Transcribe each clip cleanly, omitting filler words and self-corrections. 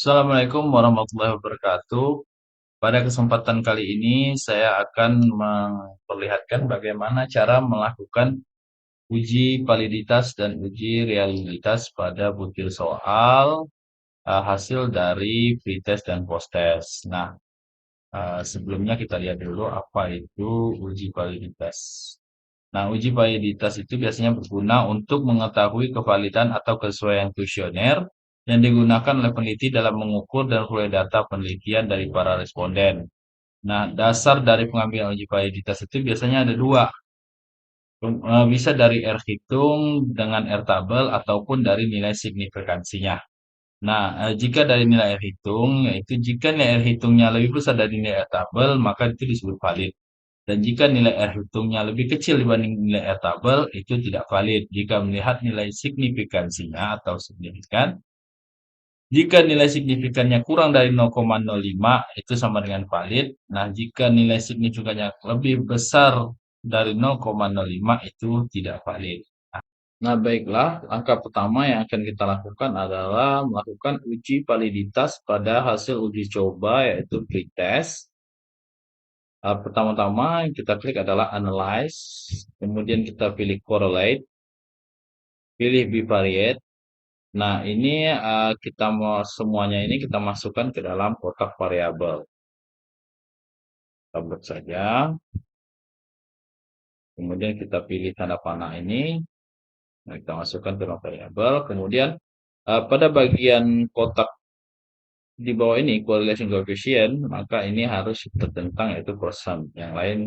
Assalamualaikum warahmatullahi wabarakatuh. Pada kesempatan kali ini saya akan memperlihatkan bagaimana cara melakukan uji validitas dan uji realitas pada butir soal hasil dari pretest dan posttest. Nah, sebelumnya kita lihat dulu apa itu uji validitas. Nah, uji validitas itu biasanya berguna untuk mengetahui kevalidan atau kesesuaian kuesioner yang digunakan oleh peneliti dalam mengukur dan memperoleh data penelitian dari para responden. Nah, dasar dari pengambilan uji validitas itu biasanya ada dua. Bisa dari R hitung dengan R tabel ataupun dari nilai signifikansinya. Nah, jika dari nilai R hitung, yaitu jika nilai R hitungnya lebih besar dari nilai R tabel, maka itu disebut valid. Dan jika nilai R hitungnya lebih kecil dibanding nilai R tabel, itu tidak valid. Jika melihat nilai signifikansinya atau signifikan, jika nilai signifikannya kurang dari 0,05, itu sama dengan valid. Nah, jika nilai signifikannya lebih besar dari 0,05, itu tidak valid. Nah, baiklah, langkah pertama yang akan kita lakukan adalah melakukan uji validitas pada hasil uji coba, yaitu pretest. Pertama-tama yang kita klik adalah Analyze, kemudian kita pilih Correlate, pilih Bivariate. Nah, ini kita mau semuanya ini kita masukkan ke dalam kotak variabel. Kita buat saja. Kemudian kita pilih tanda panah ini. Nah, kita masukkan ke dalam variabel. Kemudian pada bagian kotak di bawah ini correlation coefficient, maka ini harus tercentang yaitu persen. Yang lain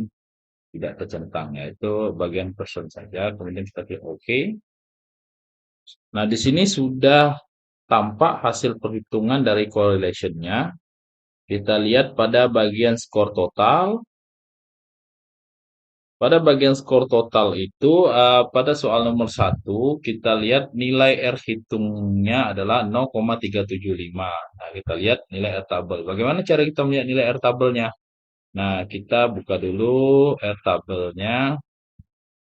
tidak tercentang, yaitu bagian persen saja. Kemudian kita klik OK. Nah, di sini sudah tampak hasil perhitungan dari correlation-nya. Kita lihat pada bagian skor total. Pada bagian skor total itu, pada soal nomor 1, kita lihat nilai R hitungnya adalah 0,375. Nah, kita lihat nilai R tabel. Bagaimana cara kita melihat nilai R tabelnya? Nah, kita buka dulu R tabelnya.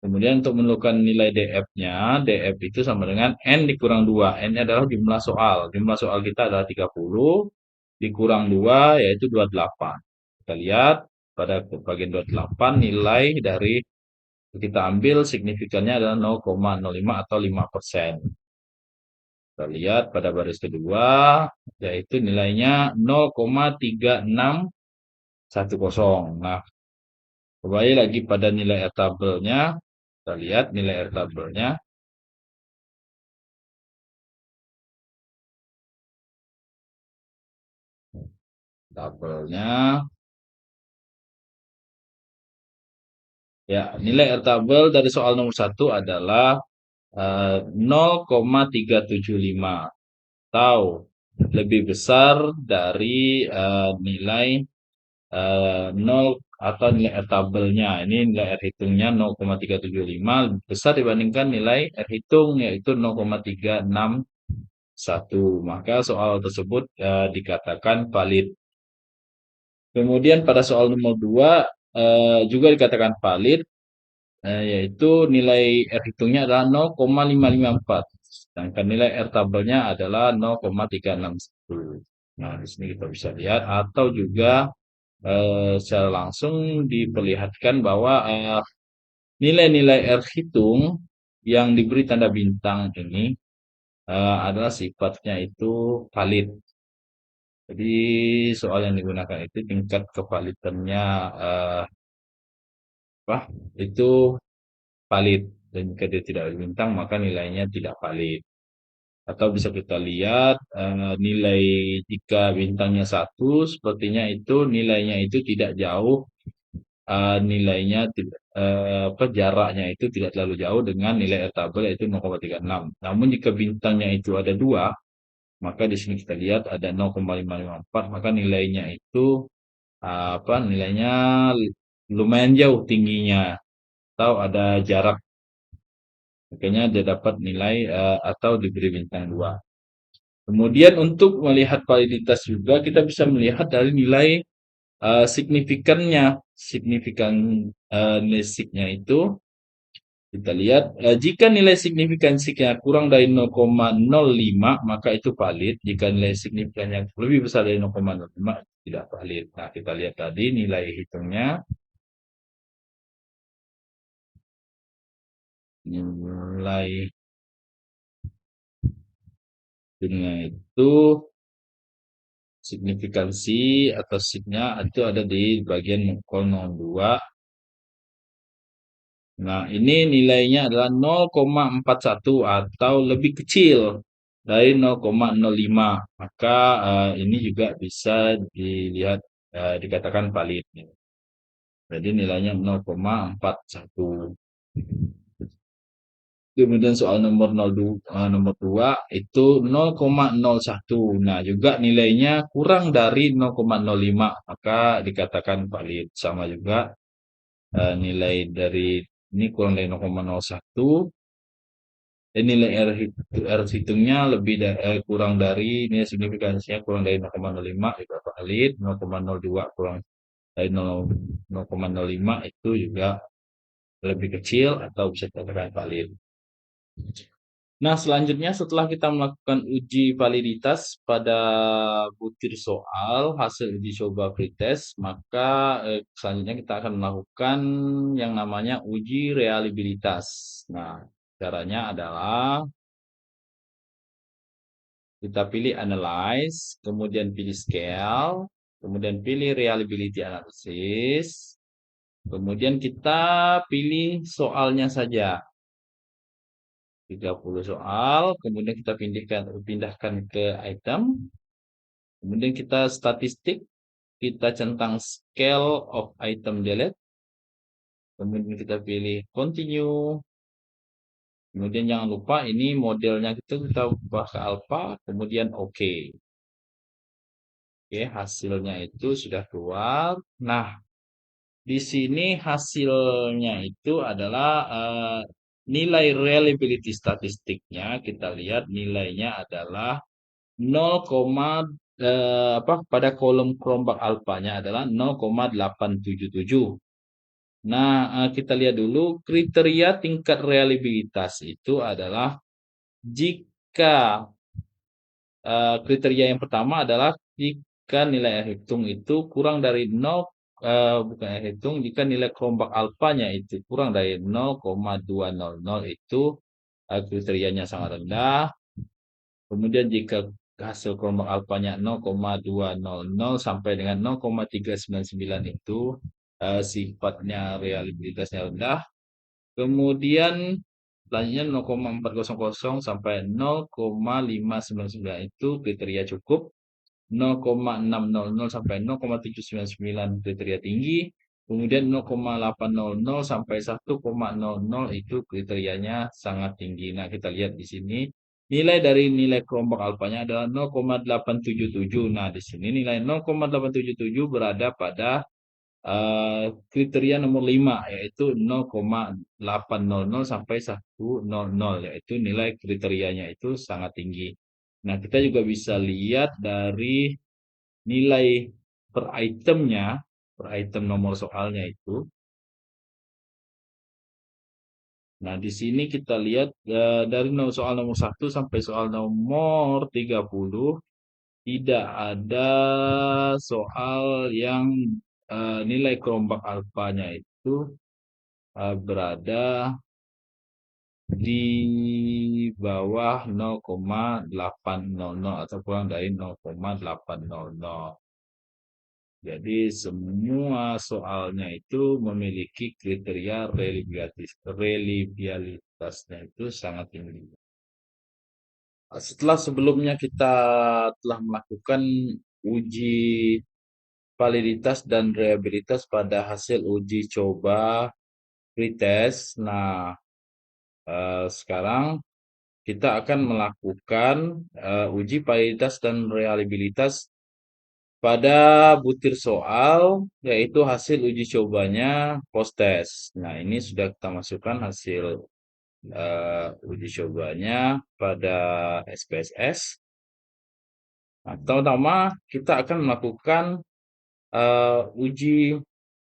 Kemudian untuk menentukan nilai DF-nya, DF itu sama dengan N dikurang 2. N adalah jumlah soal. Jumlah soal kita adalah 30, dikurang 2 yaitu 28. Kita lihat pada bagian 28 nilai dari kita ambil signifikannya adalah 0,05 atau 5%. Kita lihat pada baris kedua, yaitu nilainya 0,3610. Nah, kembali lagi pada nilai R tabelnya. Kita lihat nilai R tabelnya. Tabelnya. Ya, nilai R tabel dari soal nomor 1 adalah 0,375 atau lebih besar dari nilai 0 atau nilai R tabelnya. Ini nilai R hitungnya 0,375 lebih besar dibandingkan nilai R hitung yaitu 0,361. Maka soal tersebut dikatakan valid. Kemudian pada soal nomor 2 juga dikatakan valid, yaitu nilai R hitungnya adalah 0,554. Sedangkan nilai R tabelnya adalah 0,361. Nah, di sini kita bisa lihat atau juga secara langsung diperlihatkan bahwa nilai-nilai R hitung yang diberi tanda bintang ini adalah sifatnya itu valid. Jadi soal yang digunakan itu tingkat kevalidannya itu valid, dan jika dia tidak ada bintang maka nilainya tidak valid. Atau bisa kita lihat nilai jika bintangnya 1 sepertinya itu nilainya itu tidak jauh, nilainya jaraknya itu tidak terlalu jauh dengan nilai R tabel yaitu 0,36. Namun jika bintangnya itu ada 2, maka di sini kita lihat ada 0,554, maka nilainya itu nilainya lumayan jauh tingginya atau ada jarak. Makanya dia dapat nilai atau diberi bintang 2. Kemudian untuk melihat validitas juga kita bisa melihat dari nilai signifikannya. Signifikan nilai signya itu Kita lihat, jika nilai signifikansinya kurang dari 0,05, maka itu valid. Jika nilai signifikannya lebih besar dari 0,05, tidak valid. Nah, kita lihat tadi nilai hitungnya. Nilai hitungnya itu signifikansi atau signya itu ada di bagian 0,02. Nah, ini nilainya adalah 0,41 atau lebih kecil dari 0,05. Maka ini juga bisa dilihat dikatakan valid. Jadi nilainya 0,41. Kemudian soal nomor 2 itu 0,01. Nah, juga nilainya kurang dari 0,05, maka dikatakan valid. Sama juga nilai dari ini kurang dari 0,01, nilai R hitungnya kurang dari nilai signifikansinya kurang dari 0,05 juga valid, 0,02 kurang dari 0,05 itu juga lebih kecil atau bisa dikatakan valid. Nah, selanjutnya setelah kita melakukan uji validitas pada butir soal hasil uji coba pretest, maka selanjutnya kita akan melakukan yang namanya uji reliabilitas. Nah, caranya adalah kita pilih analyze, kemudian pilih scale, kemudian pilih reliability analysis, kemudian kita pilih soalnya saja. 30 soal, kemudian kita pindahkan ke item, kemudian kita statistik, kita centang scale of item delete, kemudian kita pilih continue, kemudian jangan lupa ini modelnya kita ubah ke alpha, kemudian oke. Oke, hasilnya itu sudah keluar. Nah, di sini hasilnya itu adalah nilai reliability statistiknya. Kita lihat nilainya adalah 0, pada kolom kelompok alfanya adalah 0,877. Nah, kita lihat dulu kriteria tingkat reliabilitas itu adalah jika kriteria yang pertama adalah jika nilai air hitung itu kurang dari 0, bukan air hitung, jika nilai kelompok alfanya itu kurang dari 0,200 itu kriterianya sangat rendah. Kemudian jika hasil kelompok alfanya 0,200 sampai dengan 0,399 itu sifatnya reliabilitasnya rendah. Kemudian selanjutnya 0,400 sampai 0,599 itu kriteria cukup. 0,600 sampai 0,799 kriteria tinggi. Kemudian 0,800 sampai 1,00 itu kriterianya sangat tinggi. Nah, kita lihat di sini nilai dari nilai kelompok alfanya adalah 0,877. Nah, di sini nilai 0,877 berada pada kriteria nomor 5, yaitu 0,800 sampai 100, yaitu nilai kriterianya itu sangat tinggi. Nah, kita juga bisa lihat dari nilai per itemnya, per item nomor soalnya itu. Nah, di sini kita lihat dari soal nomor 1 sampai soal nomor 30 tidak ada soal yang nilai kelompok alfanya itu berada di bawah 0,800 atau kurang dari 0,800. Jadi semua soalnya itu memiliki kriteria reliabilitasnya itu sangat tinggi. Setelah sebelumnya kita telah melakukan uji validitas dan reliabilitas pada hasil uji coba pretest. Nah, sekarang kita akan melakukan uji validitas dan reliabilitas pada butir soal, yaitu hasil uji cobanya post test. Nah, ini sudah kita masukkan hasil uji cobanya pada SPSS. Nah, pertama-tama kita akan melakukan uji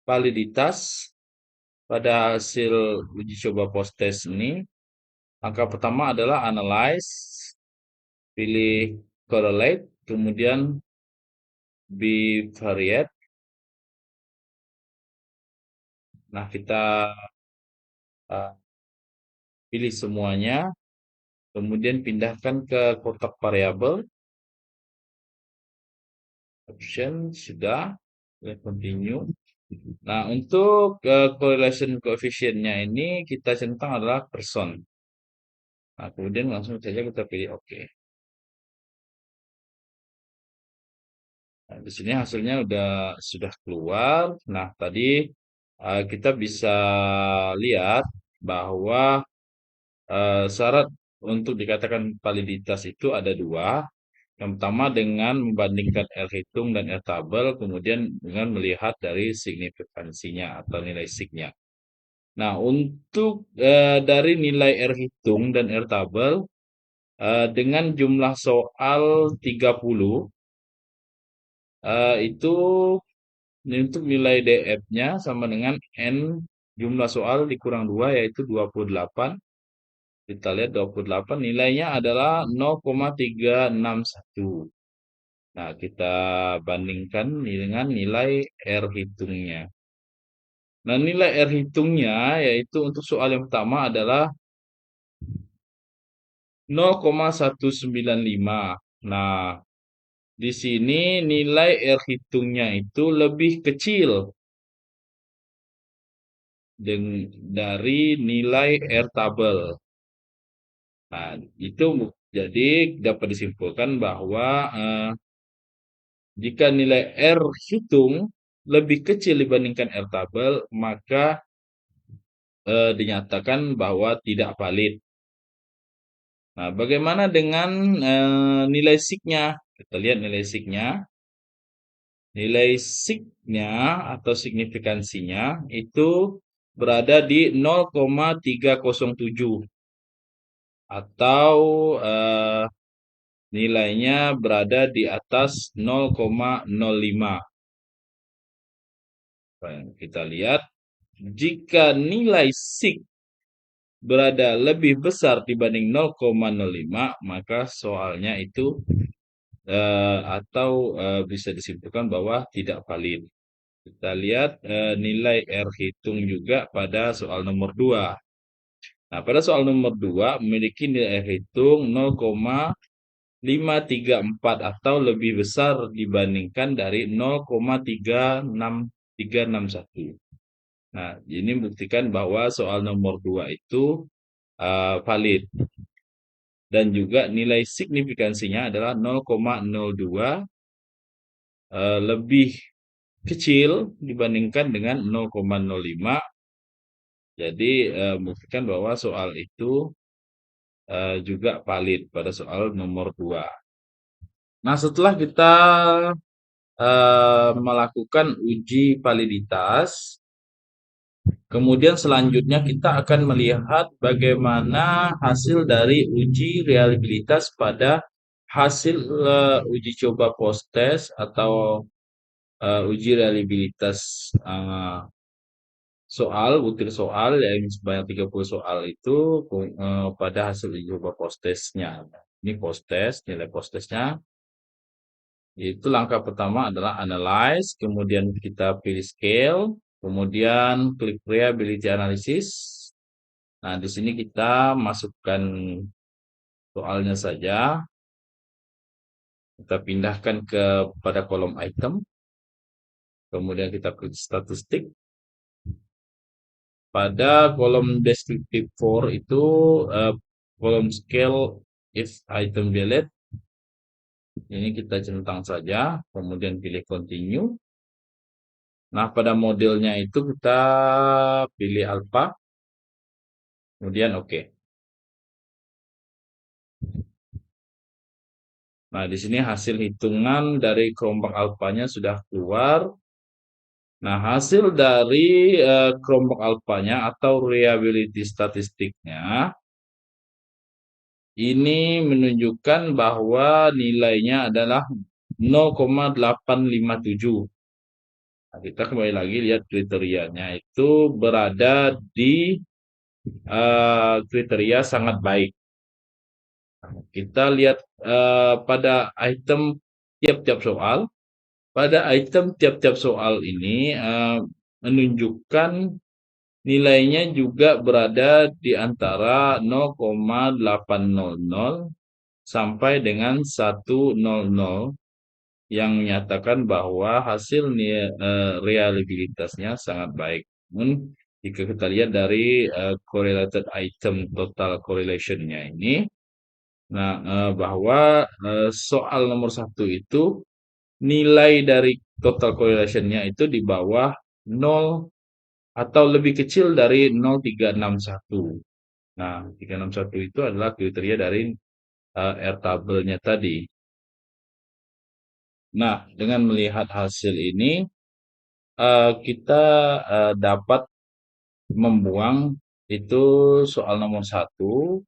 validitas pada hasil uji coba post test ini, langkah pertama adalah analyze, pilih correlate, kemudian bivariate. Nah, kita uh, pilih semuanya, kemudian pindahkan ke kotak variabel, option, sudah, continue. Nah, untuk correlation coefficient-nya ini kita centang adalah person. Nah, kemudian langsung saja kita pilih OK. Nah, di sini hasilnya sudah keluar. Nah, tadi kita bisa lihat bahwa syarat untuk dikatakan validitas itu ada dua. Yang pertama dengan membandingkan R hitung dan R tabel, kemudian dengan melihat dari signifikansinya atau nilai signya. Nah, untuk dari nilai R hitung dan R tabel, dengan jumlah soal 30, itu untuk nilai DF-nya sama dengan N jumlah soal dikurang 2, yaitu 28. Kita lihat 28 nilainya adalah 0,361. Nah, kita bandingkan dengan nilai R hitungnya. Nah, nilai R hitungnya yaitu untuk soal yang pertama adalah 0,195. Nah, di sini nilai R hitungnya itu lebih kecil dari nilai R tabel. Nah, itu jadi dapat disimpulkan bahwa jika nilai R hitung lebih kecil dibandingkan R tabel, maka dinyatakan bahwa tidak valid. Nah, bagaimana dengan nilai signya? Kita lihat nilai signya. Nilai signya atau signifikansinya itu berada di 0,307 atau nilainya berada di atas 0,05. Kita lihat jika nilai sig berada lebih besar dibanding 0,05, maka soalnya itu atau bisa disimpulkan bahwa tidak valid. Kita lihat nilai R hitung juga pada soal nomor 2. Nah, pada soal nomor 2 memiliki nilai R hitung 0,534 atau lebih besar dibandingkan dari 0,36361. Nah, ini membuktikan bahwa soal nomor 2 itu valid. Dan juga nilai signifikansinya adalah 0,02 lebih kecil dibandingkan dengan 0,05. Jadi membuktikan bahwa soal itu juga valid pada soal nomor 2. Nah, setelah kita melakukan uji validitas, kemudian selanjutnya kita akan melihat bagaimana hasil dari uji reliabilitas pada hasil uji coba post test atau uji reliabilitas soal, butir soal yang sebanyak 30 soal itu pada hasil uji coba post testnya. Ini post test, nilai post testnya. Itu langkah pertama adalah analyze, kemudian kita pilih scale, kemudian klik reliability analysis. Nah, di sini kita masukkan soalnya saja. Kita pindahkan pada kolom item. Kemudian kita klik statistik. Pada kolom descriptive for itu kolom scale if item valid. Ini kita centang saja, kemudian pilih continue. Nah, pada modelnya itu kita pilih alpha, kemudian OK. Nah, di sini hasil hitungan dari kelompok alfanya sudah keluar. Nah, hasil dari kelompok alfanya atau reliability statistiknya ini menunjukkan bahwa nilainya adalah 0,857. Nah, kita kembali lagi lihat kriterianya itu berada di kriteria sangat baik. Kita lihat pada item tiap-tiap soal. Pada item tiap-tiap soal ini menunjukkan nilainya juga berada di antara 0,800 sampai dengan 100 yang menyatakan bahwa hasil reliabilitasnya sangat baik. Namun jika kita lihat dari correlated item total correlation-nya ini, nah bahwa soal nomor 1 itu nilai dari total correlation-nya itu di bawah 0 atau lebih kecil dari 0,361. Nah, 361 itu adalah kriteria dari airtable-nya tadi. Nah, dengan melihat hasil ini, kita dapat membuang itu soal nomor 1.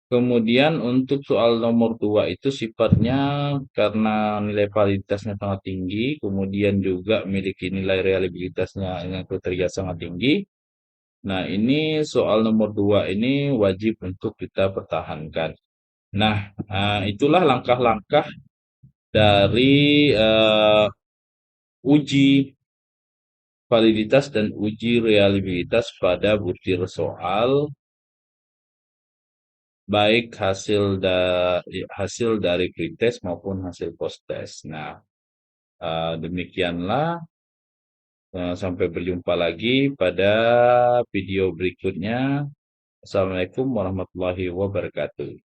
Kemudian untuk soal nomor 2 itu sifatnya karena nilai validitasnya sangat tinggi, kemudian juga memiliki nilai reliabilitasnya dengan kriteria sangat tinggi. Nah, ini soal nomor 2 ini wajib untuk kita pertahankan. Nah, itulah langkah-langkah dari uji validitas dan uji reliabilitas pada butir soal, baik hasil dari pretest maupun hasil post-test. Nah, demikianlah. Sampai berjumpa lagi pada video berikutnya. Assalamualaikum warahmatullahi wabarakatuh.